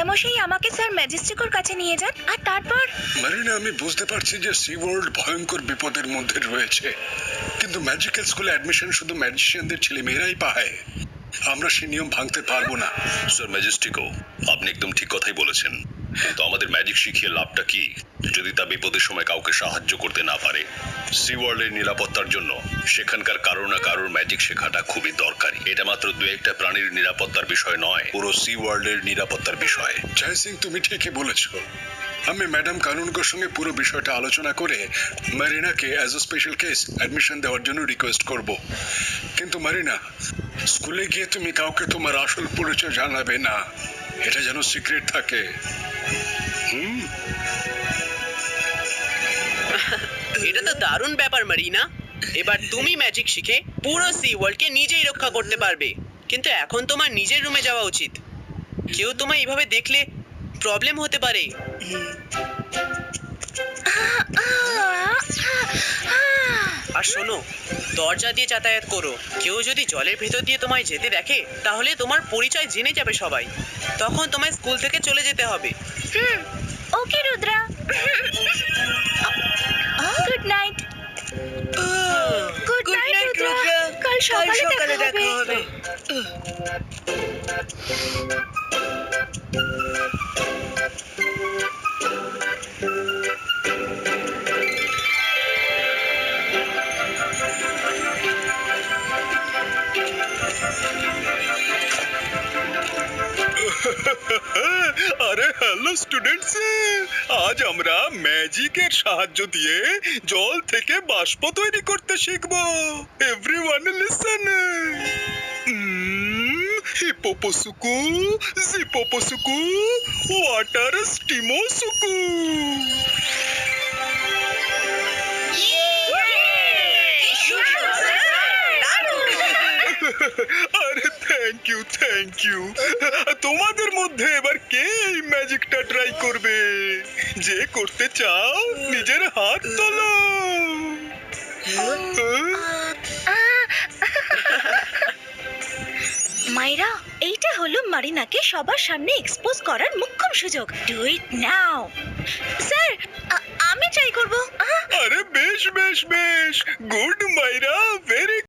দাদামশাই আমাকে স্যার ম্যাজিস্ট্রিকোর কাছে নিয়ে যান, আর তারপর। মারিনা, আমি বুঝতে পারছি যে সি ওয়ার্ল্ড ভয়ঙ্কর বিপদের মধ্যে রয়েছে, কিন্তু ম্যাজিক্যাল স্কুলে অ্যাডমিশন শুধু ম্যাজিশিয়ানদের ছেলে মেয়েরাই পায়। আমরা সেই নিয়ম ভাঙতে পারবো না। স্যার ম্যাজেস্টিকো, আপনি একদম ঠিক কথাই বলেছেন, কিন্তু আমাদের ম্যাজিক শিখিয়ে লাভটা কি যদি তা বিপদের সময় কাউকে সাহায্য করতে না পারে? সি ওয়ার্ল্ডের নিরাপত্তার জন্য সেখানকার কারো না কারোর ম্যাজিক শেখাটা খুবই দরকারি। এটা মাত্র দু একটা প্রাণীর নিরাপত্তার বিষয় নয়, পুরো সি ওয়ার্ল্ডের নিরাপত্তার বিষয়। জয় সিং, তুমি ঠিকই বলেছো। আমি ম্যাডাম কানুনগোর সঙ্গে পুরো বিষয়টা আলোচনা করে মারিনাকে as a special case admission দেওয়ার জন্য রিকোয়েস্ট করব। কিন্তু মারিনা, স্কুলে গিয়ে তুমি কাউকে তোমার আসল পরিচয় জানাবে না, এটা যেন সিক্রেট থাকে। এটা তো দারুণ ব্যাপার মারিনা। এবার তুমি ম্যাজিক শিখে পুরো সি ওয়ার্ল্ডকে নিজেই রক্ষা করতে পারবে। কিন্তু এখন তোমার নিজের রুমে যাওয়া উচিত। কেউ তোমায় এইভাবে দেখলে প্রবলেম হতে পারে। আর শোনো, দরজা দিয়ে যাতায়াত করো। কেউ যদি জলের ভেতর দিয়ে তোমায় যেতে দেখে তাহলে তোমার পরিচয় জেনে যাবে সবাই। তখন তোমায় স্কুল থেকে চলে যেতে হবে। Okay Rudra, good night. Good night Rudra, কাল সকালে দেখা হবে। আরে হ্যালো স্টুডেন্টস, আজ আমরা ম্যাজিকের সাহায্য দিয়ে জল থেকে বাষ্প তৈরি করতে শিখবো। Everyone listen. হিপোপোসুকু, জিপোপোসুকু, ওয়াটার স্টিমোসুকু। আরে থ্যাংক ইউ। তোমাদের মধ্যে এবার কে এই ম্যাজিকটা ট্রাই করবে? যে করতে চাও নিজের হাত তোলো। মাইরা, এইটা হলো মারিনাকে সবার সামনে এক্সপোজ করার মোক্ষম সুযোগ। Do it now. স্যার, আমি ট্রাই করব। আরে বেশ, গুড মাইরা, ভেরি